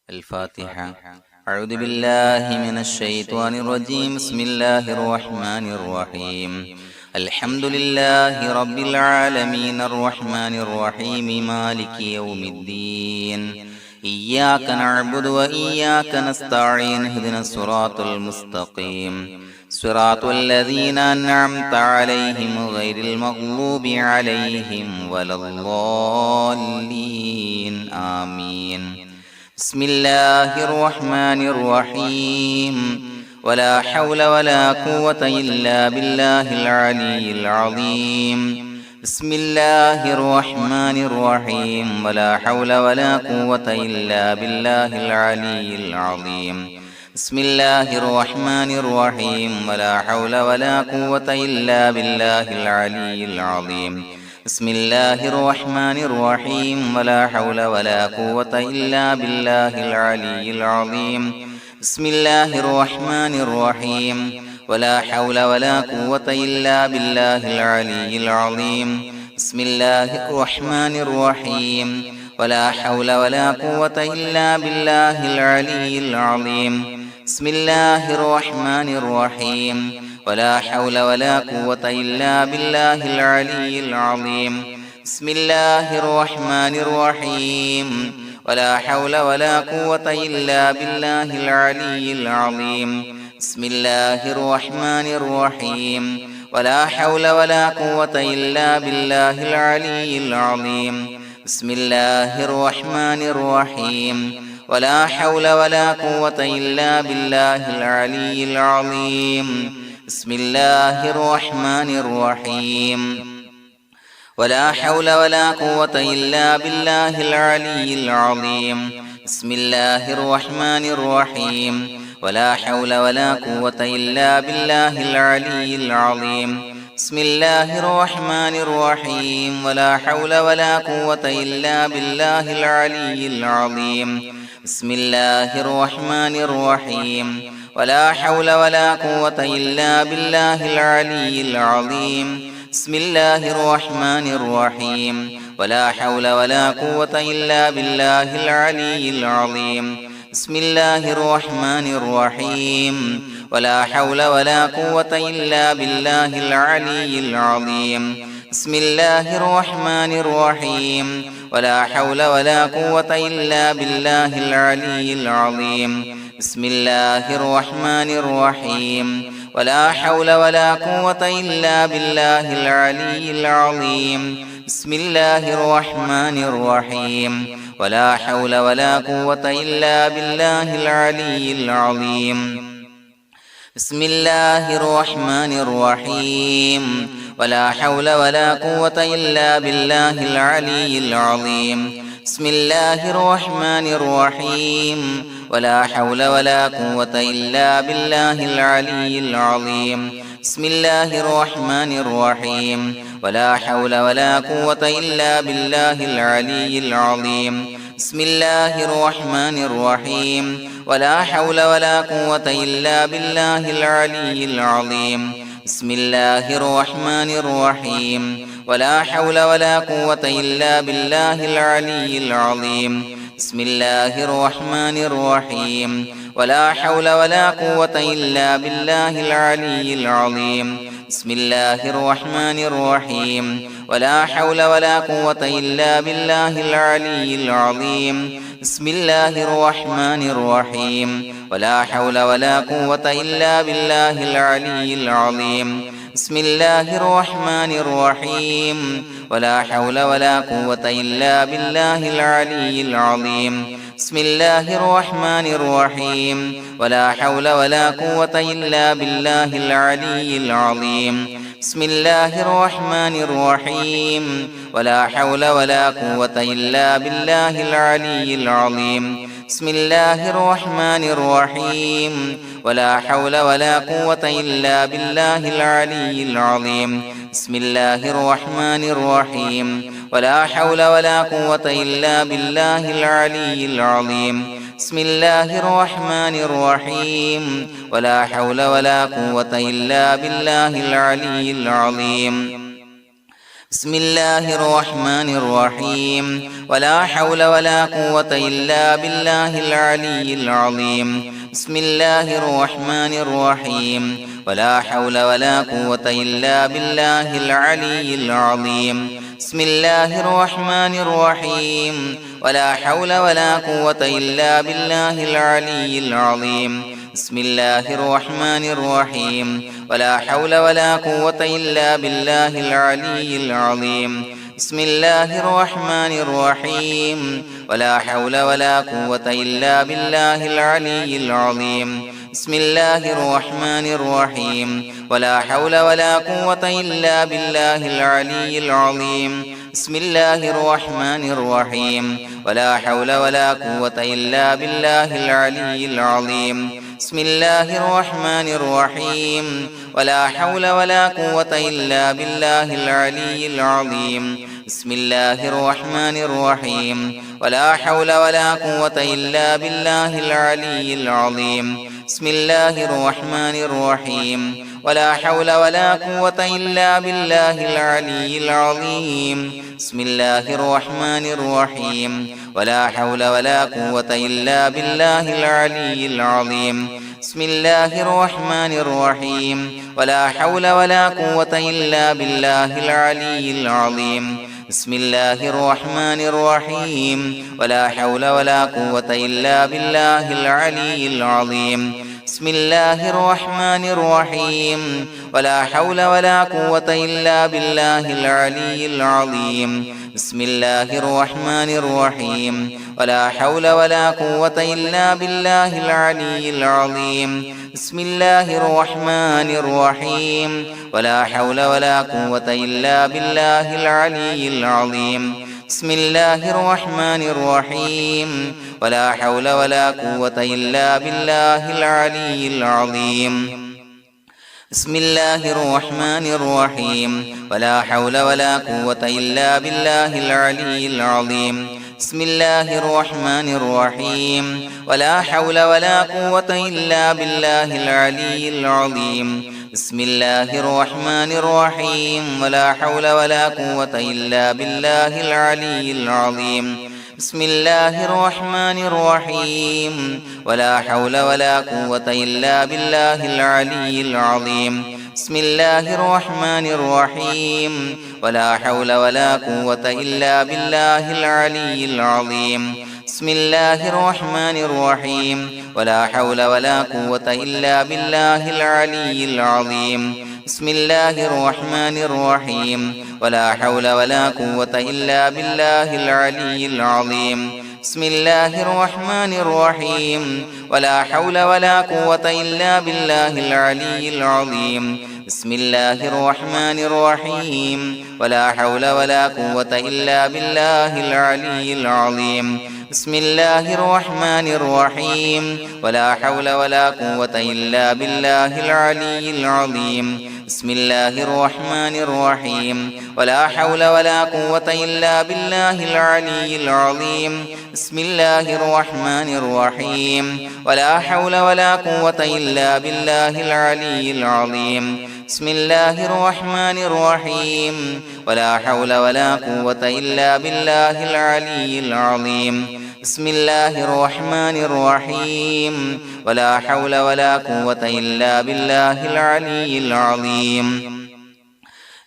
الفاتحة. أعوذ بالله من الشيطان الرجيم. بسم الله الرحمن الرحيم. الحمد لله رب العالمين الرحمن الرحيم مالك يوم الدين. إياك نعبد وإياك نستعين. اهدنا الصراط المستقيم صراط الذين أنعمت عليهم غير المغضوب عليهم ولا الضالين. آمين. بسم الله الرحمن الرحيم. ولا حول ولا قوة إلا بالله العلي العظيم. بسم الله الرحمن الرحيم. ولا حول ولا قوة إلا بالله العلي العظيم. بسم الله الرحمن الرحيم. ولا حول ولا قوة إلا بالله العلي العظيم. بسم الله الرحمن الرحيم. ولا حول ولا قوة إلا بالله العلي العظيم. بسم الله الرحمن الرحيم. ولا حول ولا قوة إلا بالله العلي العظيم. بسم الله الرحمن الرحيم. ولا حول ولا قوة إلا بالله العلي العظيم. بسم الله الرحمن الرحيم. ولا حول ولا قوة إلا بالله العلي العظيم. بسم الله الرحمن الرحيم. ولا حول ولا قوة إلا بالله العلي العظيم. بسم الله الرحمن الرحيم. ولا حول ولا قوة إلا بالله العلي العظيم. بسم الله الرحمن الرحيم. ولا حول ولا قوة إلا بالله العلي العظيم. بسم الله الرحمن الرحيم. ولا حول ولا قوة إلا بالله العلي العظيم. بسم الله الرحمن الرحيم. ولا حول ولا قوة إلا بالله العلي العظيم. بسم الله الرحمن الرحيم. ولا حول ولا قوة إلا بالله العلي العظيم. بسم الله الرحمن الرحيم. ولا حول ولا قوة إلا بالله العلي العظيم. بسم الله الرحمن الرحيم. ولا حول ولا قوة إلا بالله العلي العظيم. بسم الله الرحمن الرحيم. ولا حول ولا قوة إلا بالله العلي العظيم. بسم الله الرحمن الرحيم. ولا حول ولا قوة إلا بالله العلي العظيم. بسم الله الرحمن الرحيم. ولا حول ولا قوة إلا بالله العلي العظيم. بسم الله الرحمن الرحيم. ولا حول ولا قوة إلا بالله العلي العظيم. بسم الله الرحمن الرحيم. ولا حول ولا قوة إلا بالله العلي العظيم. بسم الله الرحمن الرحيم. ولا حول ولا قوة إلا بالله العلي العظيم. بسم الله الرحمن الرحيم. ولا حول ولا قوة إلا بالله العلي العظيم. بسم الله الرحمن الرحيم. ولا حول ولا قوة إلا بالله العلي العظيم. بسم الله الرحمن الرحيم. ولا حول ولا قوة إلا بالله العلي العظيم. بسم الله الرحمن الرحيم. ولا حول ولا قوة إلا بالله العلي العظيم. بسم الله الرحمن الرحيم. ولا حول ولا قوة إلا بالله العلي العظيم. بسم الله الرحمن الرحيم. ولا حول ولا قوة إلا بالله العلي العظيم. بسم الله الرحمن الرحيم. ولا حول ولا قوة إلا بالله العلي العظيم. بسم الله الرحمن الرحيم. ولا حول ولا قوة إلا بالله العلي العظيم. بسم الله الرحمن الرحيم. ولا حول ولا قوة إلا بالله العلي العظيم. بسم الله الرحمن الرحيم. ولا حول ولا قوة إلا بالله العلي العظيم. بسم الله الرحمن الرحيم. ولا حول ولا قوة إلا بالله العلي العظيم. بسم الله الرحمن الرحيم. ولا حول ولا قوة إلا بالله العلي العظيم. بسم الله الرحمن الرحيم ولا حول ولا قوة إلا بالله العلي العظيم بسم الله الرحمن الرحيم ولا حول ولا قوة إلا بالله العلي العظيم بسم الله الرحمن الرحيم ولا حول ولا قوة إلا بالله العلي العظيم بسم الله الرحمن الرحيم ولا حول ولا قوة إلا بالله العلي العظيم بسم الله الرحمن الرحيم ولا حول ولا قوة إلا بالله العلي العظيم بسم الله الرحمن الرحيم ولا حول ولا قوة إلا بالله العلي العظيم بسم الله الرحمن الرحيم ولا حول ولا قوة إلا بالله العلي العظيم بسم الله الرحمن الرحيم ولا حول ولا قوة إلا بالله العلي العظيم بسم الله الرحمن الرحيم ولا حول ولا قوة إلا بالله العلي العظيم بسم الله الرحمن الرحيم ولا حول ولا قوة إلا بالله العلي العظيم بسم الله الرحمن الرحيم ولا حول ولا قوة إلا بالله العلي العظيم بسم الله الرحمن الرحيم ولا حول ولا قوة إلا بالله العلي العظيم بسم الله الرحمن الرحيم ولا حول ولا قوة إلا بالله العلي العظيم بسم الله الرحمن الرحيم ولا حول ولا قوة إلا بالله العلي العظيم بسم الله الرحمن الرحيم ولا حول ولا قوة إلا بالله العلي العظيم بسم الله الرحمن الرحيم ولا حول ولا قوة إلا بالله العلي العظيم بسم الله الرحمن الرحيم ولا حول ولا قوة إلا بالله العلي العظيم بسم الله الرحمن الرحيم ولا حول ولا قوة إلا بالله العلي العظيم بسم الله الرحمن الرحيم ولا حول ولا قوة إلا بالله العلي العظيم بسم الله الرحمن الرحيم ولا حول ولا قوة إلا بالله العلي العظيم بسم الله الرحمن الرحيم ولا حول ولا قوة إلا بالله العلي العظيم بسم الله الرحمن الرحيم ولا حول ولا قوة إلا بالله العلي العظيم بسم الله الرحمن الرحيم ولا حول ولا قوة إلا بالله العلي العظيم بسم الله الرحمن الرحيم ولا حول ولا قوة إلا بالله العلي العظيم بسم الله الرحمن الرحيم ولا حول ولا قوة إلا بالله العلي العظيم بسم الله الرحمن الرحيم ولا حول ولا قوة إلا بالله العلي العظيم بسم الله الرحمن الرحيم ولا حول ولا قوة إلا بالله العلي العظيم بسم الله الرحمن الرحيم ولا حول ولا قوة إلا بالله العلي العظيم بسم الله الرحمن الرحيم ولا حول ولا قوة إلا بالله العلي العظيم بسم الله الرحمن الرحيم ولا حول ولا قوة إلا بالله العلي العظيم بسم الله الرحمن الرحيم ولا حول ولا قوة إلا بالله العلي العظيم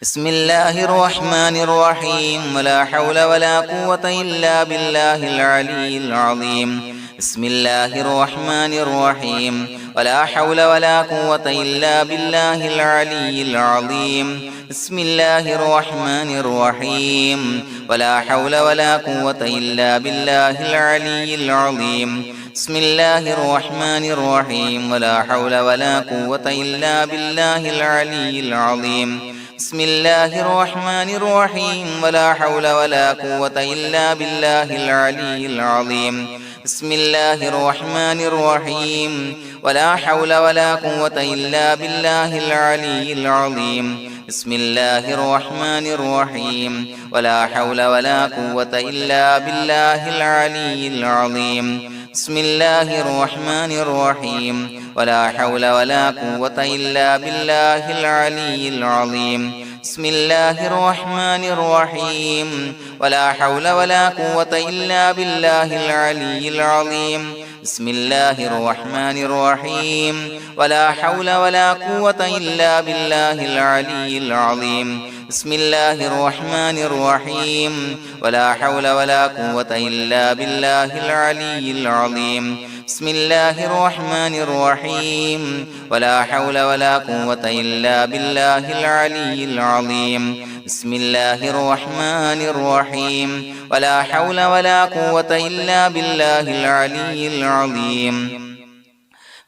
بسم الله الرحمن الرحيم ولا حول ولا قوة إلا بالله العلي العظيم بسم الله الرحمن الرحيم ولا حول ولا قوة إلا بالله العلي العظيم بسم الله الرحمن الرحيم ولا حول ولا قوة إلا بالله العلي العظيم بسم الله الرحمن الرحيم ولا حول ولا قوة إلا بالله العلي العظيم بسم الله الرحمن الرحيم ولا حول ولا قوة إلا بالله العلي العظيم بسم الله الرحمن الرحيم ولا حول ولا قوة إلا بالله العلي العظيم بسم الله الرحمن الرحيم ولا حول ولا قوة إلا بالله العلي العظيم بسم الله الرحمن الرحيم ولا حول ولا قوة إلا بالله العلي العظيم بسم الله الرحمن الرحيم ولا حول ولا قوة إلا بالله العلي العظيم بسم الله الرحمن الرحيم ولا حول ولا قوة إلا بالله العلي العظيم بسم الله الرحمن الرحيم ولا حول ولا قوة إلا بالله العلي العظيم بسم الله الرحمن الرحيم ولا حول ولا قوة إلا بالله العلي العظيم بسم الله الرحمن الرحيم ولا حول ولا قوة إلا بالله العلي العظيم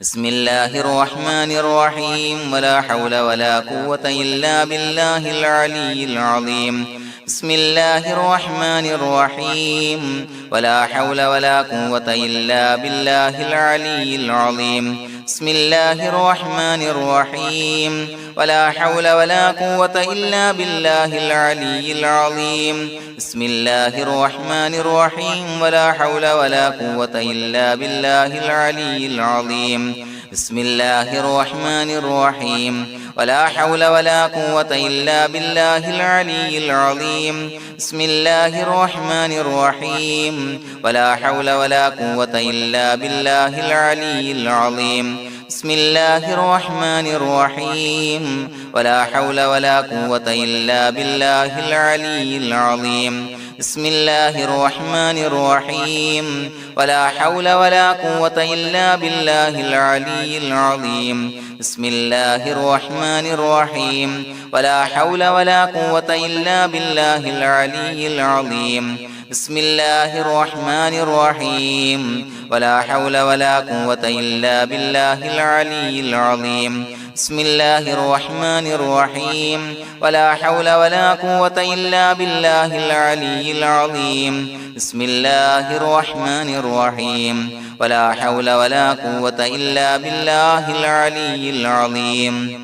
بسم الله الرحمن الرحيم ولا حول ولا قوة إلا بالله العلي العظيم بسم الله الرحمن الرحيم ولا حول ولا قوة إلا بالله العلي العظيم بسم الله الرحمن الرحيم ولا حول ولا قوة إلا بالله العلي العظيم بسم الله الرحمن الرحيم ولا حول ولا قوة إلا بالله العلي العظيم بسم الله الرحمن الرحيم ولا حول ولا قوة إلا بالله العلي العظيم بسم الله الرحمن الرحيم ولا حول ولا قوة إلا بالله العلي العظيم بسم الله الرحمن الرحيم ولا حول ولا قوة إلا بالله العلي العظيم بسم الله الرحمن الرحيم ولا حول ولا قوة إلا بالله العلي العظيم بسم الله الرحمن الرحيم ولا حول ولا قوة إلا بالله العلي العظيم بسم الله الرحمن الرحيم ولا حول ولا قوة إلا بالله العلي العظيم بسم الله الرحمن الرحيم ولا حول ولا قوة إلا بالله العلي العظيم بسم الله الرحمن الرحيم ولا حول ولا قوة إلا بالله العلي العظيم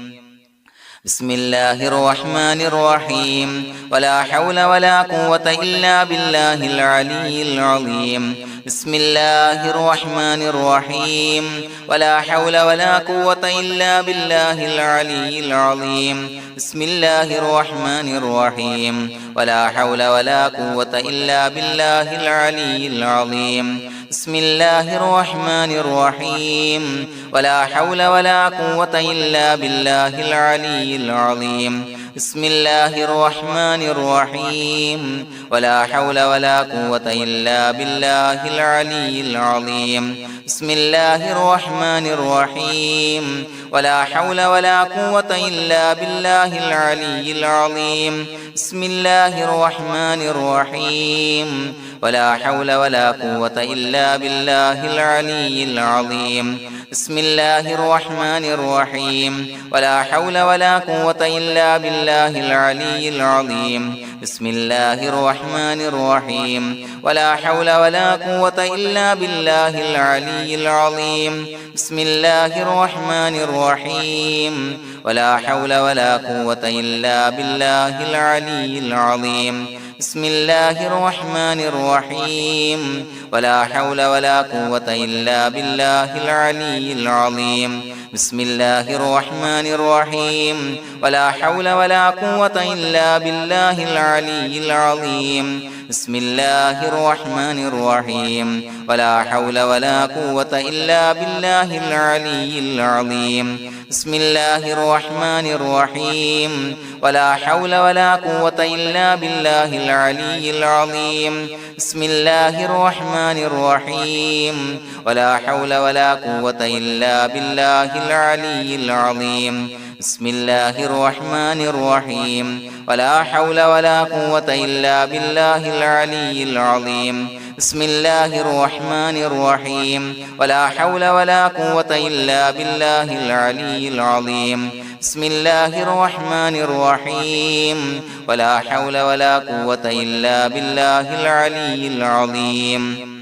بسم الله الرحمن الرحيم ولا حول ولا قوة إلا بالله العلي العظيم بسم الله الرحمن الرحيم ولا حول ولا قوة إلا بالله العلي العظيم بسم الله الرحمن الرحيم ولا حول ولا قوة إلا بالله العلي العظيم بسم الله الرحمن الرحيم ولا حول ولا قوة إلا بالله العلي العظيم بسم الله الرحمن الرحيم ولا حول ولا قوة إلا بالله العلي العظيم بسم الله الرحمن الرحيم ولا حول ولا قوة إلا بالله العلي العظيم بسم الله الرحمن الرحيم ولا حول ولا قوة إلا بالله العلي العظيم بسم الله الرحمن الرحيم ولا حول ولا قوة إلا بالله العلي العظيم بسم الله الرحمن الرحيم ولا حول ولا قوة إلا بالله العلي العظيم بسم الله الرحمن الرحيم ولا حول ولا قوة إلا بالله العلي العظيم بسم الله الرحمن الرحيم ولا حول ولا قوة إلا بالله العلي العظيم بسم الله الرحمن الرحيم ولا حول ولا قوة إلا بالله العلي العظيم بسم الله الرحمن الرحيم ولا حول ولا قوة إلا بالله العلي العظيم بسم الله الرحمن الرحيم ولا حول ولا قوة إلا بالله العلي العظيم بسم الله الرحمن الرحيم ولا حول ولا قوة إلا بالله العلي العظيم بسم الله الرحمن الرحيم ولا حول ولا قوة إلا بالله العلي العظيم بسم الله الرحمن الرحيم ولا حول ولا قوة إلا بالله العلي العظيم بسم الله الرحمن الرحيم ولا حول ولا قوة إلا بالله العلي العظيم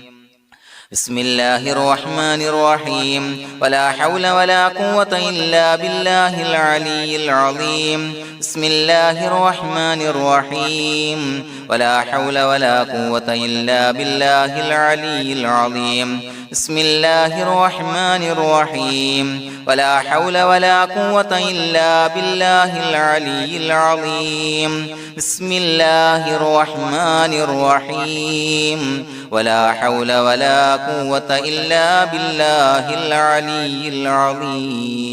بسم الله الرحمن الرحيم ولا حول ولا قوة إلا بالله العلي العظيم بسم الله الرحمن الرحيم ولا حول ولا قوة إلا بالله العلي العظيم بسم الله الرحمن الرحيم ولا حول ولا قوة إلا بالله العلي العظيم بسم الله الرحمن الرحيم ولا حول ولا قوة إلا بالله العلي العظيم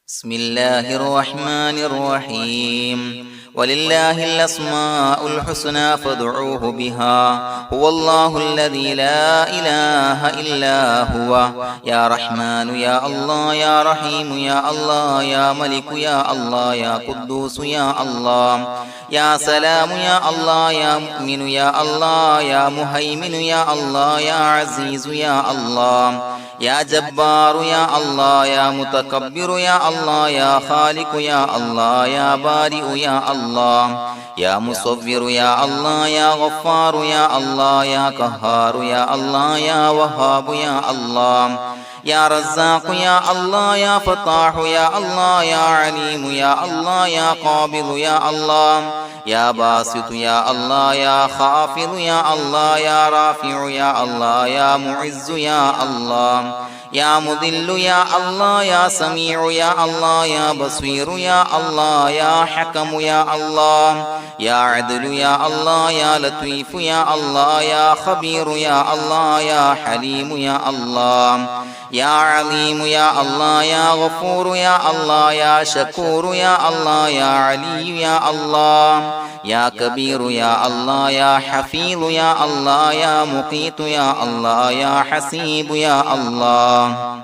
بسم الله الرحمن الرحيم ولله الأسماء الحسنى فادعوه بها هو الله الذي لا إله إلا هو يا رحمن يا الله يا رحيم يا الله يا ملك يا الله يا قدوس يا الله يا سلام يا الله يا مؤمن يا الله يا مهيمن يا الله يا عزيز يا الله يا جبار يا الله يا متكبر يا الله يا خالق يا الله يا بارئ يا الله يا مصور يا الله يا غفار يا الله يا قهار يا الله يا وهاب يا الله يا رزاق يا الله يا فتاح يا الله يا عليم يا الله يا قابض يا الله يا باسط يا الله يا خافض يا الله يا رافع يا الله يا معز يا الله يا مذل يا الله يا سميع يا الله يا بصير يا الله يا حكم يا الله يا عدل يا الله يا لطيف يا الله يا خبير يا الله يا حليم يا الله يا عليم يا الله يا غفور يا الله يا شكور يا الله يا علي يا الله يا كبير يا الله يا حفيظ يا الله يا مقيت يا الله يا حسيب يا الله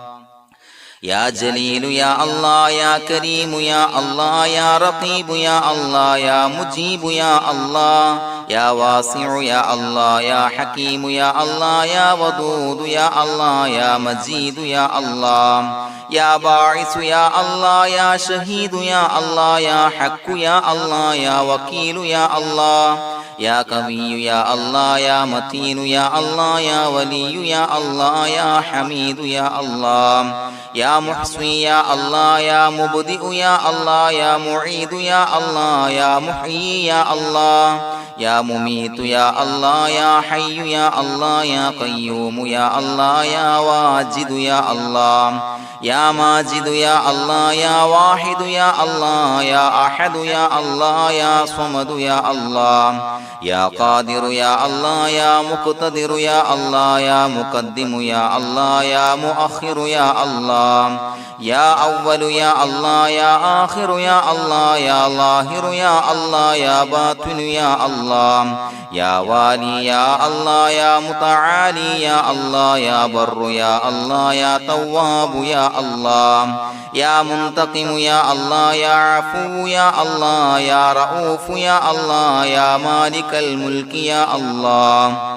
يا جليل يا الله يا كريم يا الله يا رقيب يا الله يا مجيب يا الله يا واسع يا الله يا حكيم يا الله يا ودود يا الله يا مجيد يا الله يا باعث يا الله يا شهيد يا الله يا حق يا الله يا وكيل يا الله يا قوي يا الله يا متين يا الله يا ولي يا الله يا حميد يا الله يا محصي يا الله يا مبدئ يا الله يا معيد يا الله يا محيي يا الله يا مميت يا الله يا حي يا الله يا قيوم يا الله يا واجد يا الله يا ماجد يا الله يا واحد يا الله يا أحد يا الله يا صمد يا الله يا قادر يا الله يا مقتدر يا الله يا مقدم يا الله يا مؤخر يا الله يا أول يا الله يا آخر يا الله يا ظاهر يا الله يا باطن يا الله يا والي يا الله يا متعالي يا الله يا بر يا الله يا تواب يا الله يا منتقم يا الله يا عفو يا الله يا رؤوف يا الله يا مالك الملك يا الله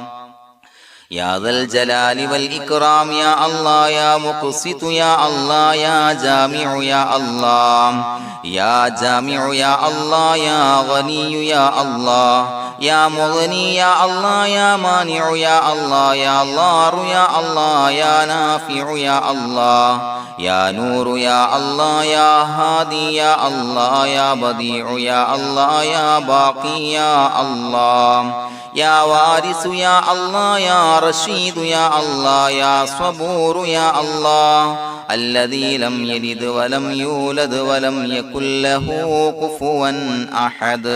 يا ذا الجلال والإكرام يا الله يا مقسط يا الله يا جامع يا الله يا جامع يا الله يا غني يا الله يا مغني يا الله يا مانع يا الله يا ضار يا الله يا نافع يا الله يا نور يا الله يا هادي يا الله يا بديع يا الله يا باقي يا الله يا وارث يا الله يا رشيد يا الله يا صبور يا الله الذي لم يلد ولم يولد ولم يكن له كفوا أحد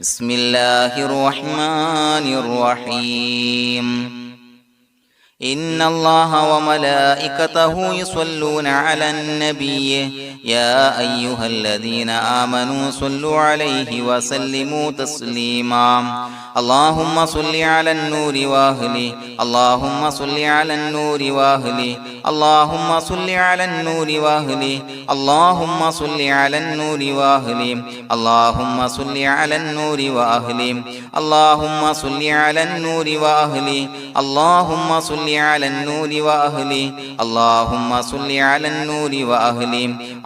بسم الله الرحمن الرحيم إن الله وملائكته يصلون على النبي يا أيها الذين آمنوا صلوا عليه وسلموا تسليما اللهم صل على النور وأهله اللهم صل على النور وأهله اللهم صل على النور وأهله اللهم صل على النور وأهله اللهم صل على النور وأهله اللهم صل على النور وأهله اللهم صل على النور وأهله اللهم صل على النور وأهله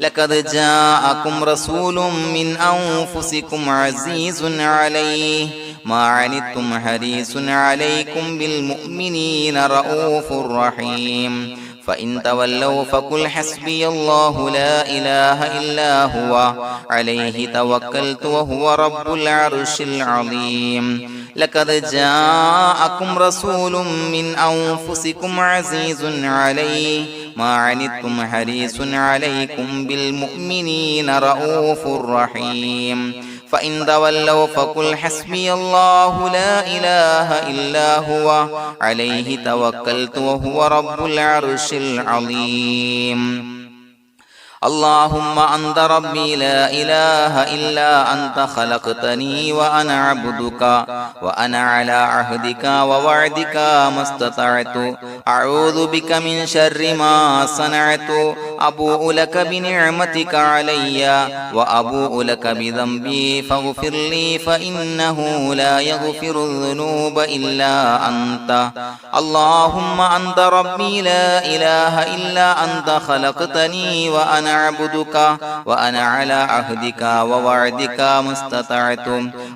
لقد جاءكم رسول من أنفسكم عزيز عليه ما عنتم حريص عليكم بالمؤمنين رؤوف رحيم فإن تولوا فقل حسبي الله لا إله إلا هو عليه توكلت وهو رب العرش العظيم لقد جاءكم رسول من أنفسكم عزيز عليه ما عنتم حريص عليكم بالمؤمنين رؤوف رحيم فإن تولوا فقل حسبي الله لا إله إلا هو عليه توكلت وهو رب العرش العظيم اللهم أنت ربي لا إله إلا أنت خلقتني وأنا عبدك وأنا على عهدك ووعدك ما استطعت أعوذ بك من شر ما صنعت أبوء لك بنعمتك علي وأبوء لك بذنبي فاغفر لي فإنه لا يغفر الذنوب إلا أنت اللهم أنت ربي لا إله إلا أنت خلقتني وأنا عبدك وأنا على عهدك ووعدك ما استطعت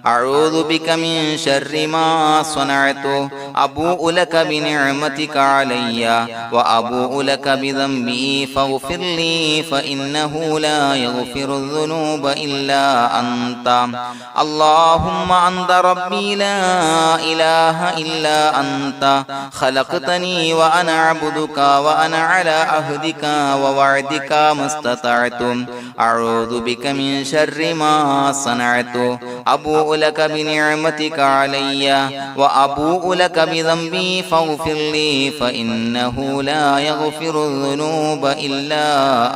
أعوذ بك من شر ما صنعت أبوء لك بنعمتك علي وأبوء لك بذنبي فاغفر لي فإنه لا يغفر الذنوب إلا أنت اللهم أنت ربي لا إله إلا أنت خلقتني وأنا عبدك وأنا على عهدك ووعدك ما استطعت أعوذ بك من شر ما صنعت أبوء لك بنعمتك علي وأبوء لك بذنبي فاغفر لي فإنه لا يغفر الذنوب إلا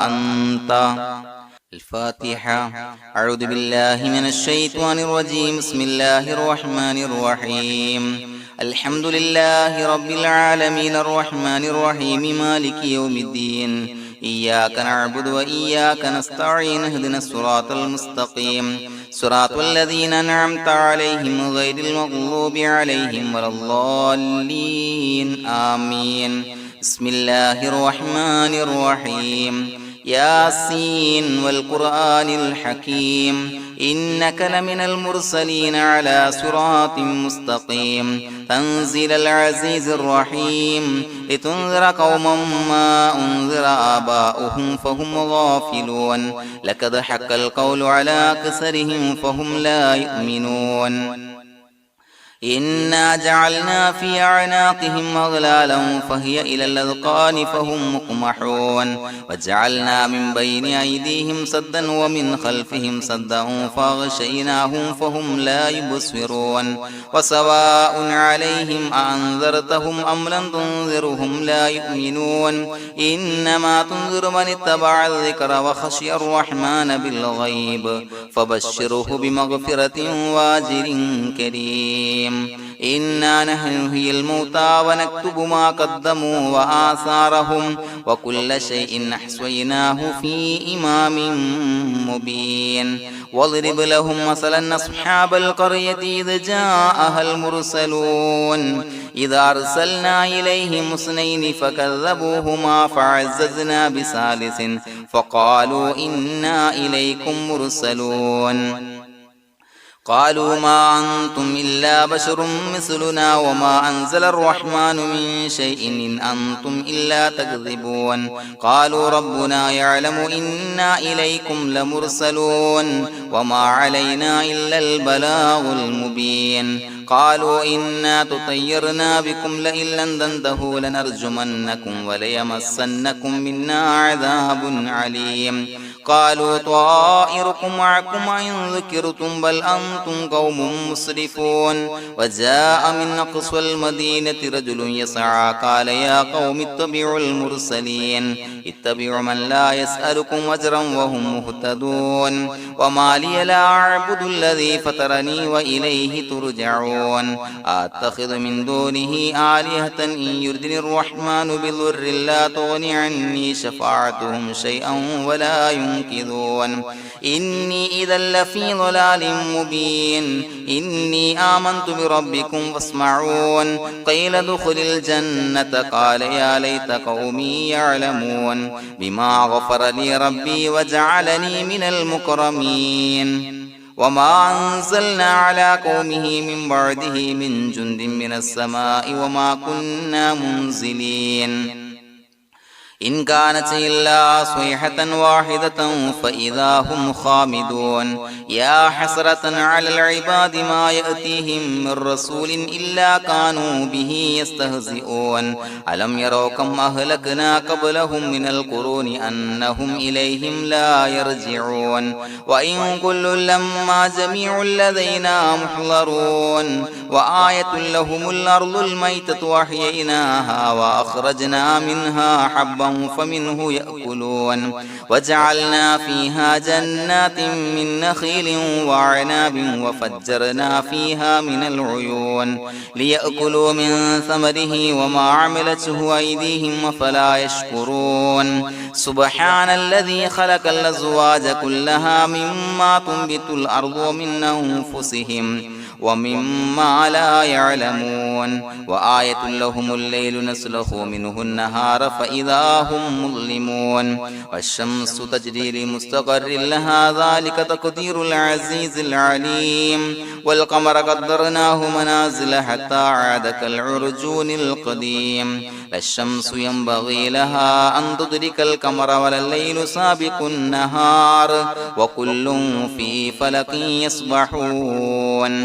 أنت الفاتحة أعوذ بالله من الشيطان الرجيم بسم الله الرحمن الرحيم الحمد لله رب العالمين الرحمن الرحيم مالك يوم الدين إياك نعبد وإياك نستعين اهدنا الصراط المستقيم صراط الذين أنعمت عليهم غير المغضوب عليهم ولا الضالين آمين بسم الله الرحمن الرحيم ياسين والقرآن الحكيم إنك لمن المرسلين على صراط مستقيم تنزيل العزيز الرحيم لتنذر قوما ما أنذر آباؤهم فهم غافلون لقد حق القول على أكثرهم فهم لا يؤمنون إنا جعلنا في أعناقهم أغلالا فهي إلى الأذقان فهم مقمحون وجعلنا من بين أيديهم سدا ومن خلفهم سدا فأغشيناهم فهم لا يبصرون وسواء عليهم أأنذرتهم أم لم تنذرهم لا يؤمنون إنما تنذر من اتبع الذكر وخشي الرحمن بالغيب فبشره بمغفرة وأجر كريم إنا نحن نحيي الموتى ونكتب ما قدموا وآثارهم وكل شيء أحصيناه في إمام مبين واضرب لهم مثلا أصحاب القرية إذ جاءها المرسلون إذا أرسلنا إليهم اثنين فكذبوهما فعززنا بثالث فقالوا إنا إليكم مرسلون قالوا ما أنتم إلا بشر مثلنا وما أنزل الرحمن من شيء إن أنتم إلا تكذبون قالوا ربنا يعلم إنا إليكم لمرسلون وما علينا إلا البلاغ المبين قالوا إنا تطيرنا بكم لئن لم تنتهوا لنرجمنكم وليمسنكم منا عذاب عليم قالوا طائركم معكم إن ذكرتم بل أنتم قوم مسرفون وجاء من أقصى المدينة رجل يسعى قال يا قوم اتبعوا المرسلين اتبعوا من لا يسألكم أجرا وهم مهتدون وما لي لا أعبد الذي فطرني وإليه ترجعون يسمعون أتخذ من دونه آلهة إن يردني الرحمن بضر لا تغن عني شفاعتهم شيئا ولا ينقذون إني إذا لفي ضلال مبين إني آمنت بربكم فاسمعون قيل ادخل الجنة قال يا ليت قومي يعلمون بما غفر لي ربي وجعلني من المكرمين وما أنزلنا على قومه من بعده من جند من السماء وما كنا منزلين إن كانت إلا صيحة واحدة فإذا هم خامدون يا حسرة على العباد ما يأتيهم من رسول إلا كانوا به يستهزئون ألم يروا كم أهلكنا قبلهم من القرون أنهم إليهم لا يرجعون وإن كل لما جميع لدينا محضرون وآية لهم الأرض الميتة وأحييناها وأخرجنا منها حبا فمنه يأكلون وجعلنا فيها جنات من نخيل وعناب وفجرنا فيها من العيون ليأكلوا من ثمره وما عملته أيديهم فلا يشكرون سبحان الذي خلق الأزواج كلها مما تنبت الأرض ومن أنفسهم ومما لا يعلمون وآية لهم الليل نسلخ منه النهار فإذا هم مظلمون والشمس تجري لمستقر لها ذلك تقدير العزيز العليم والقمر قدرناه منازل حتى عاد كالعرجون القديم لا الشمس ينبغي لها أن تدرك القمر ولا الليل سابق النهار وكل في فلك يسبحون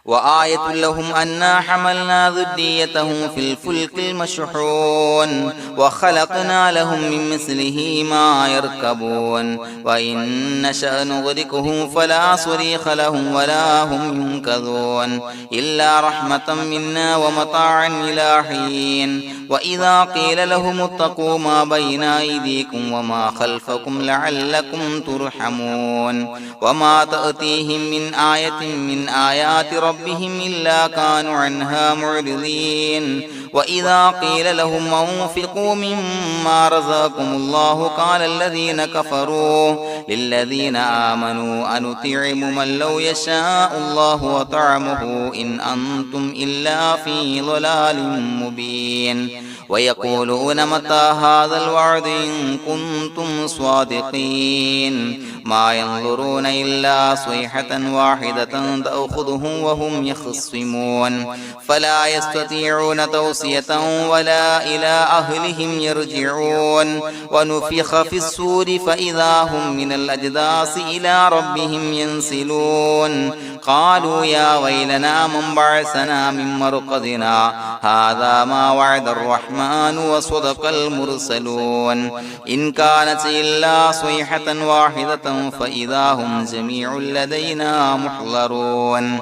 وآية لهم أنا حملنا ذريتهم في الفلك المشحون وخلقنا لهم من مثله ما يركبون وإن نشأ نغرقهم فلا صريخ لهم ولا هم ينقذون إلا رحمة منا ومتاعا إلى حين وإذا قيل لهم اتقوا ما بين أيديكم وما خلفكم لعلكم ترحمون وما تأتيهم من آية من آيات ربهم إلا كانوا عنها معرضين وإذا قيل لهم أنفقوا مما رزقكم الله قال الذين كفروا للذين آمنوا أنطعم من لو يشاء الله وطعمه إن أنتم إلا في ضلال مبين ويقولون متى هذا الوعد إن كنتم صادقين ما ينظرون إلا صيحة واحدة تأخذهم وهم يخصمون فلا يستطيعون توصية ولا إلى أهلهم يرجعون ونفخ في الصور فإذا هم من الأجداث إلى ربهم ينسلون قالوا يا ويلنا من بعثنا من مرقدنا هذا ما وعد الرحمن وصدق المرسلون إن كانت إلا صيحة واحدة فإذا هم جميع لدينا محضرون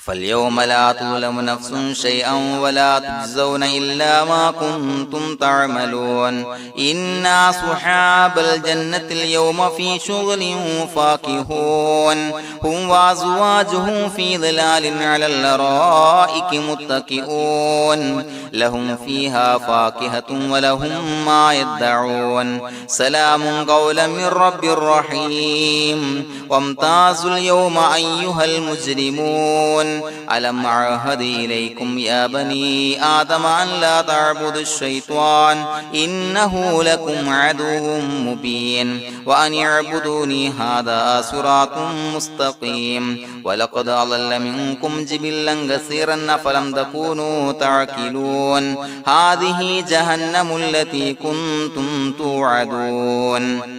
فاليوم لا تظلم نفس شيئا ولا تجزون إلا ما كنتم تعملون إنا أصحاب الجنة اليوم في شغل فاكهون هم وأزواجهم في ظلال على الأرائك متكئون لهم فيها فاكهة ولهم ما يدعون سلام قولا من رب رحيم وامتازوا اليوم أيها المجرمون ألم أعهد إليكم يا بني آدم أن لا تعبدوا الشيطان إنه لكم عدو مبين وأن اعبدوني هذا صراط مستقيم ولقد أضل منكم جبلا كثيرا فلم تكونوا تعقلون هذه جهنم التي كنتم توعدون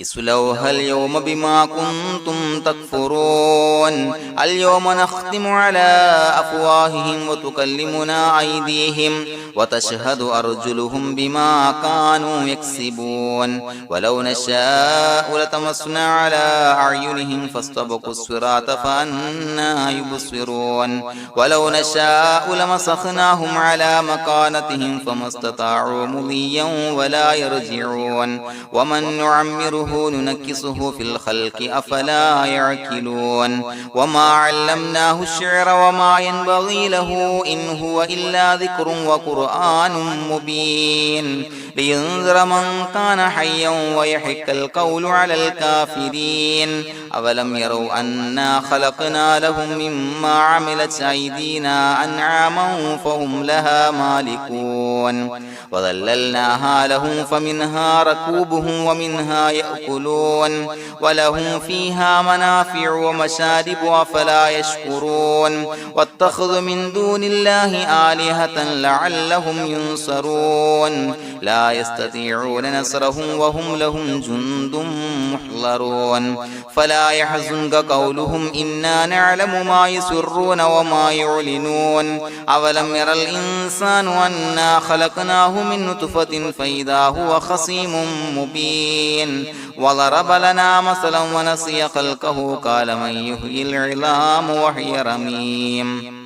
اصلوها اليوم بما كنتم تكفرون اليوم نختم على أفواههم وتكلمنا أيديهم وتشهد أرجلهم بما كانوا يكسبون ولو نشاء لطمسنا على أعينهم فاستبقوا الصراط فأنى يبصرون ولو نشاء لمسخناهم على مكانتهم فما استطاعوا مضيا ولا يرجعون ومن نعمره ننكسه في الخلق أفلا يعقلون وما علمناه الشعر وما ينبغي له إن هو إلا ذكر وقرآن مبين لينذر من كان حيا ويحق القول على الكافرين أولم يروا أنا خلقنا لهم مما عملت أيدينا أنعاما فهم لها مالكون وظللناها لهم فمنها ركوبهم ومنها يأكلون ولهم فيها منافع ومشارب أفلا يشكرون واتخذوا من دون الله آلهة لعلهم ينصرون لا يستطيعون نصرهم وهم لهم جند محضرون فلا يحزنك قولهم إنا نعلم ما يسرون وما يعلنون أولم ير الإنسان أنا خلقناه من نطفة فإذا هو خصيم مبين وضرب لنا مثلا ونسي خلقه قال من يحيي العظام وهي رميم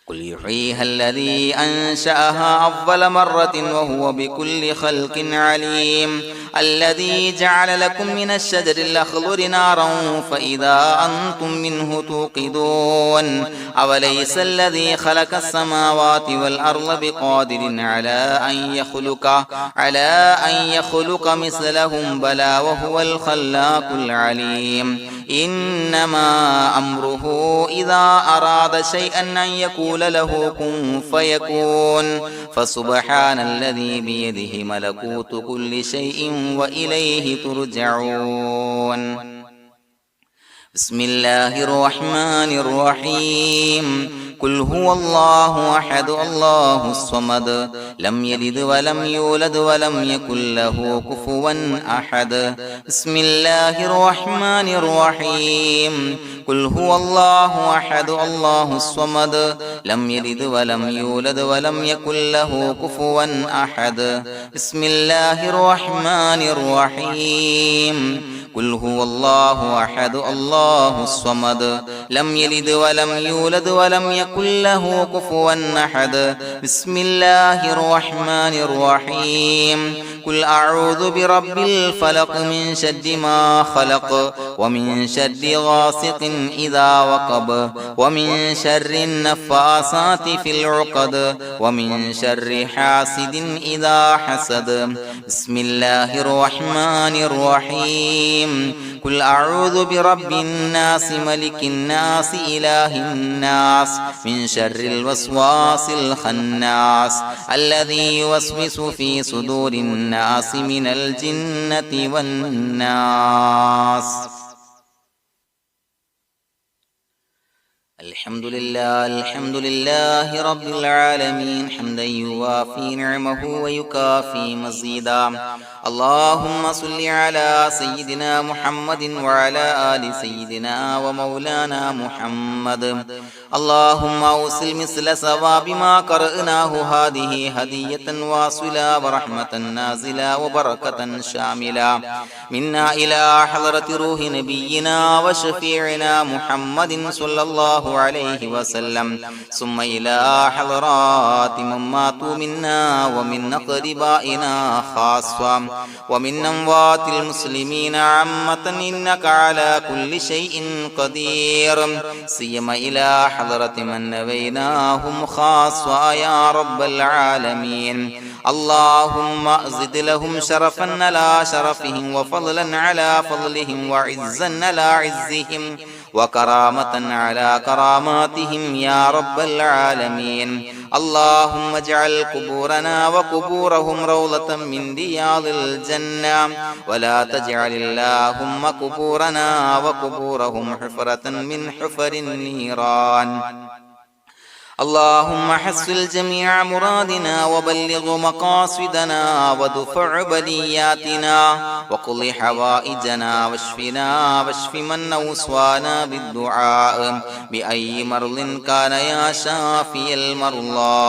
قل يحييها الذي أنشأها أول مرة وهو بكل خلق عليم الذي جعل لكم من الشجر الأخضر نارا فإذا أنتم منه توقدون أوليس الذي خلق السماوات والأرض بقادر على أن يخلق مثلهم بلى وهو الخلاق العليم إنما أمره إذا أراد شيئا أن يقول له كن فيكون فسبحان الذي بيده ملكوت كل شيء وإليه ترجعون بسم الله الرحمن الرحيم قل هو الله أحد الله الصمد لم يلد ولم يولد ولم يكن له كفوا أحد بسم الله الرحمن الرحيم قل هو الله أحد الله الصمد لم يلد ولم يولد ولم يكن له كفوا أحد بسم الله الرحمن الرحيم قل هو الله أحد الله الصمد لم يلد ولم يولد ولم يكن له كفوا أحد بسم الله الرحمن الرحيم قل أعوذ برب الفلق من شر ما خلق ومن شر غاسق إذا وقب ومن شر النفاثات في العقد ومن شر حاسد إذا حسد بسم الله الرحمن الرحيم قل أعوذ برب الناس ملك الناس إله الناس من شر الوسواس الخناس الذي يوسوس في صدور الناس من الجنة والناس الحمد لله رب العالمين حمدا يوافي نعمه ويكافي مزيدا اللهم صل على سيدنا محمد وعلى آل سيدنا ومولانا محمد اللهم أوصل مثل ثواب ما قرأناه هذه هدية واصلة ورحمة نازلة وبركة شاملة منا إلى حضرة روح نبينا وشفيعنا محمد صلى الله عليه وسلم ثم إلى حضرات من ماتوا منا ومن أقربائنا خاصة ومن أموات المسلمين عامة إنك على كل شيء قدير سيما إلى حضرة من نبيناهم خاصة يا رب العالمين اللهم زد لهم شرفا على شرفهم وفضلا على فضلهم وعزا على عزهم وكرامة على كراماتهم يا رب العالمين اللهم اجعل قبورنا وقبورهم روضة من رياض الجنة ولا تجعل اللهم قبورنا وقبورهم حفرة من حفر النيران اللهم حصل جميع مرادنا وبلغ مقاصدنا وادفع بلياتنا وقض حوائجنا واشف من أوصانا بالدعاء بأي مرض كان يا شافي المرضى.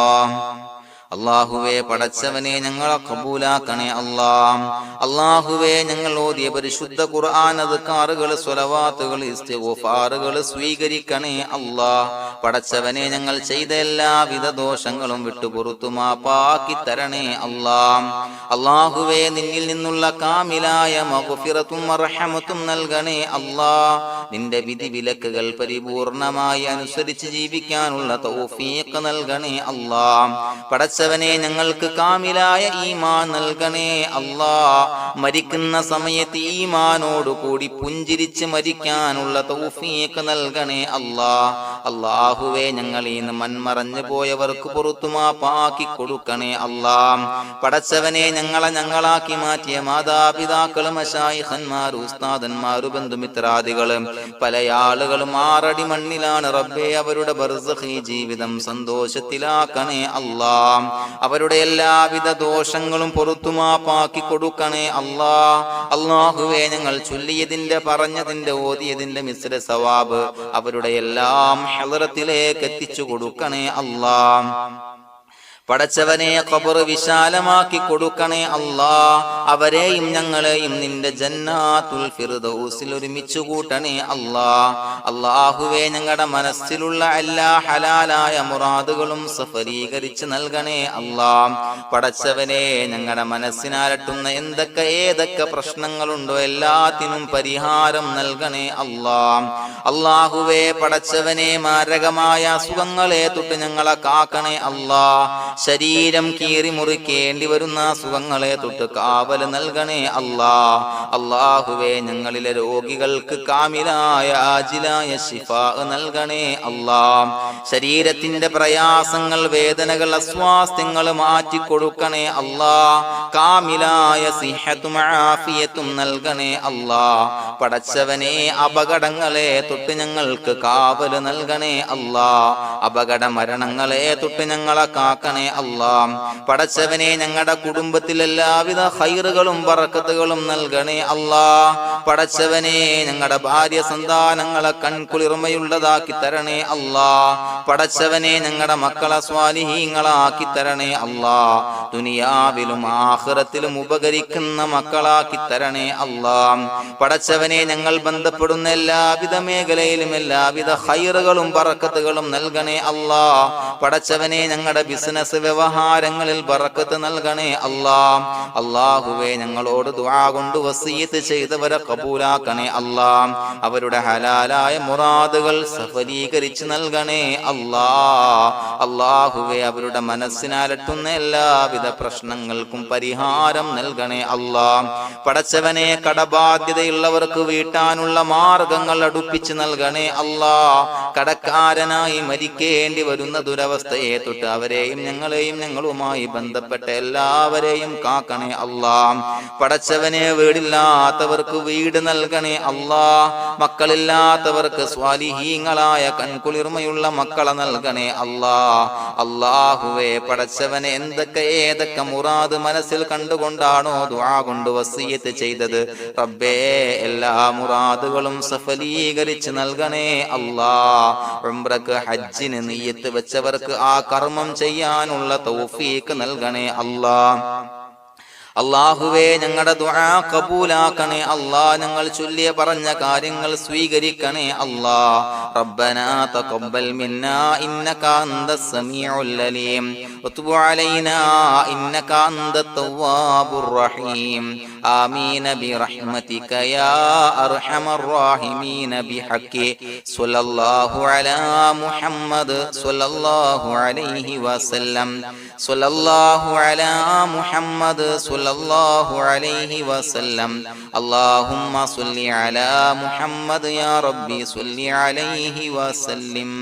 അള്ളാഹുവേ, പടച്ചവനെ ഞങ്ങളെ കബൂലാക്കണേ അല്ലാ. അള്ളാഹുവേ, ഞങ്ങൾ ഓതിയ പരിശുദ്ധ ഖുർആൻ, അദ്കാറുകൾ, സ്വലവാത്തുകൾ, ഇസ്തിഗ്ഫാറുകൾ സ്വീകരിക്കണേ അല്ലാ. പടച്ചവനെ, ഞങ്ങൾ ചെയ്ത എല്ലാവിധ ദോഷങ്ങളും വിട്ടുപുറത്തു മാപ്പാക്കി തരണേ അല്ലാ. അള്ളാഹുവേ, നിന്നിൽ നിന്നുള്ള കാമിലായ മഗ്ഫിറത്തും റഹ്മത്തും നൽകണേ അല്ലാ. നിന്റെ വിധി വിലക്കുകൾ പരിപൂർണമായി അനുസരിച്ച് ജീവിക്കാനുള്ള തൗഫീഖ് നൽകണേ അല്ലാ. പടച്ചവനെ, ഞങ്ങൾക്ക് കാമിലായ ഈമാൻ നൽകണേ അല്ലാ. മരിക്കുന്ന സമയത്ത് ഈമാനോട് കൂടി പുഞ്ചിരിച്ച് മരിക്കാനുള്ള തൗഫീഖ് നൽകണേ അല്ലാ. അല്ലാഹുവേ, ഞങ്ങളീന്ന് മൺമറഞ്ഞു പോയവർക്ക് പുറത്തു മാപ്പാക്കി കൊടുക്കണേ അല്ലാ. പടച്ചവനെ, ഞങ്ങളാക്കി മാറ്റിയ മാതാപിതാക്കളും മശായിഖന്മാരും ഉസ്താദന്മാരും ബന്ധുമിത്രാദികളും പല ആളുകളും 6 അടി മണ്ണിലാണ് റബ്ബേ. അവരുടെ ബർസഖി ജീവിതം സന്തോഷത്തിലാക്കണേ അല്ലാ. അവരുടെ എല്ലാവിധ ദോഷങ്ങളും പുറത്തുമാപ്പാക്കി കൊടുക്കണേ അല്ലാ. അല്ലാഹുവേ, ഞങ്ങൾ ചൊല്ലിയതിന്റെ, പറഞ്ഞതിന്റെ, ഓതിയതിന്റെ മിശ്ര സവാബ് അവരുടെ എല്ലാം ഹളറത്തിലേക്ക് എത്തിച്ചു കൊടുക്കണേ അല്ലാ. പടച്ചവനെ, ഖബർ വിശാലമാക്കി കൊടുക്കണേ അല്ലാ. അവരെയും ഞങ്ങളെയും നിന്റെ ജന്നാത്തുൽ ഫിർദൗസിൽ ഒരുമിച്ച് കൂട്ടണേ അല്ലാ. അല്ലാഹുവേ, ഞങ്ങളുടെ മനസ്സിലുള്ള എല്ലാ ഹലാലായ മുറാദുകളും സഫലീകരിച്ച് നൽകണേ അല്ലാ. പടച്ചവനെ, ഞങ്ങളുടെ മനസ്സിനാലട്ടുന്ന ഏതൊക്കെ പ്രശ്നങ്ങളുണ്ടോ എല്ലാത്തിനും പരിഹാരം നൽകണേ അല്ലാ. അല്ലാഹുവേ, പടച്ചവനെ, മാരകമായ അസുഖങ്ങളെ തൊട്ട് ഞങ്ങളെ കാക്കണേ അല്ലാ. ശരീരം കീറി മുറിക്കേണ്ടി വരുന്ന അസുഖങ്ങളെ തൊട്ട് കാവല് നൽകണേ അല്ലാ. അല്ലാഹുവേ, ഞങ്ങളിലെ രോഗികൾക്ക് കാമിലായ ആജിലായ ശിഫാ നൽകണേ അല്ലാ. ശരീരത്തിന്റെ പ്രയാസങ്ങൾ, വേദനകൾ, അസ്വാസ്ഥ്യങ്ങൾ മാറ്റി കൊടുക്കണേ അല്ലാ. കാമിലായ സിഹത്തും ആഫിയത്തും നൽകണേ അല്ലാ. പടച്ചവനെ, അപകടങ്ങളെ തൊട്ട് ഞങ്ങൾക്ക് കാവല് നൽകണേ അല്ലാ. അപകട മരണങ്ങളെ തൊട്ട് ഞങ്ങളെ കാക്കണേ അല്ലാ. പടച്ചവനെ, ഞങ്ങളുടെ കുടുംബത്തിൽ എല്ലാവിധ ഖൈറുകളും ബറക്കത്തുകളും നൽകണേ അല്ലാ. പടച്ചവനെ, ഞങ്ങളുടെ ഭാര്യ സന്താനങ്ങളെ കൺകുളിർമയുള്ളതാക്കി തരണേ അല്ലാ. പടച്ചവനെ, ഞങ്ങളുടെ മക്കളെ സ്വാലിഹീങ്ങളാക്കി തരണേ അല്ലാ. ദുനിയാവിലും ആഖിറത്തിലും ഉപകരിക്കുന്ന മക്കളാക്കി തരണേ അല്ലാ. പടച്ചവനെ, ഞങ്ങൾ ബന്ധപ്പെടുന്ന എല്ലാവിധ മേഖലയിലും എല്ലാവിധ ഖൈറുകളും ബറക്കത്തുകളും നൽകണേ അല്ലാ. പടച്ചവനെ, ഞങ്ങളുടെ ബിസിനസ് വ്യവഹാരങ്ങളിൽ ബറക്കത്ത് നൽകണേ അല്ലാ. അല്ലാഹുവേ, ഞങ്ങളോട് ദുആ കൊണ്ട് വസിയത്ത് ചെയ്തവരെ കബൂലാക്കണേ അല്ലാ. അവരുടെ ഹലാലായ മുറാദുകൾ സഫലീകരിച്ച് നൽകണേ അല്ലാ. അല്ലാഹുവേ, അവരുടെ മനസ്സിനാലട്ടുന്ന എല്ലാവിധ പ്രശ്നങ്ങൾക്കും പരിഹാരം നൽകണേ അല്ലാ. പടച്ചവനെ, കടബാധ്യതയുള്ളവർക്ക് വീട്ടാനുള്ള മാർഗങ്ങൾ അടുപ്പിച്ച് നൽകണേ അല്ലാ. കടക്കാരനായി മരിക്കേണ്ടി വരുന്ന ദുരവസ്ഥയെ തൊട്ട് അവരെയും ഞങ്ങളെയും ഞങ്ങളുമായി ബന്ധപ്പെട്ട എല്ലാവരെയും കാക്കണേ അല്ലാ. പടച്ചവനെ, വീടില്ലാത്തവർക്ക് വീട് നൽകണേ അല്ലാ. മക്കളില്ലാത്തവർക്ക് സ്വാലിഹീങ്ങളായ കൺകുളിർമയുള്ള മക്കളെ നൽകണേ അല്ലാ. അല്ലാഹുവേ, പടച്ചവനെ, ഏതൊക്കെ മുറാദ് മനസ്സിൽ കണ്ടുകൊണ്ടാണോ ദുആ കൊണ്ട് വസിയത്ത് ചെയ്തത് റബ്ബേ, എല്ലാ മുറാദുകളും സഫലീകരിച്ച് നൽകണേ അല്ലാ. ഉംറക്ക്, ഹജ്ജിന് നിയ്യത്ത് വെച്ചവർക്ക് ആ കർമ്മം ചെയ്യാനുള്ള തൗഫീഖ് നൽകണേ അല്ലാ. അല്ലാഹുവേ, ഞങ്ങളുടെ ദുആ കബൂലാക്കണേ അല്ലാ. ഞങ്ങൾ ചൊല്ലിയ പറഞ്ഞ കാര്യങ്ങൾ സ്വീകരിക്കണേ അല്ലാ. റബ്ബനാ തഖബ്ബൽ മിന്നാ ഇന്നക അന്തസ് സമീഉൽ അലീം വതുബ് അലൈനാ ഇന്നക അന്തത് തവ്വാബുർ റഹീം. ആമീൻ ബിറഹ്മതിക യാ അർഹമർ റഹീമീൻ ബിഹഖി സ്വല്ലല്ലാഹു അലാ മുഹമ്മദ് സ്വല്ലല്ലാഹു അലൈഹി വസല്ലം. സ്വല്ലല്ലാഹു അലാ മുഹമ്മദ് സ്വല്ലല്ലാഹു അലൈഹി വസല്ലം. അല്ലാഹുമ്മ സ്വല്ലി അലാ മുഹമ്മദ് യാ റബ്ബി സ്വല്ലി അലൈഹി വസല്ലം.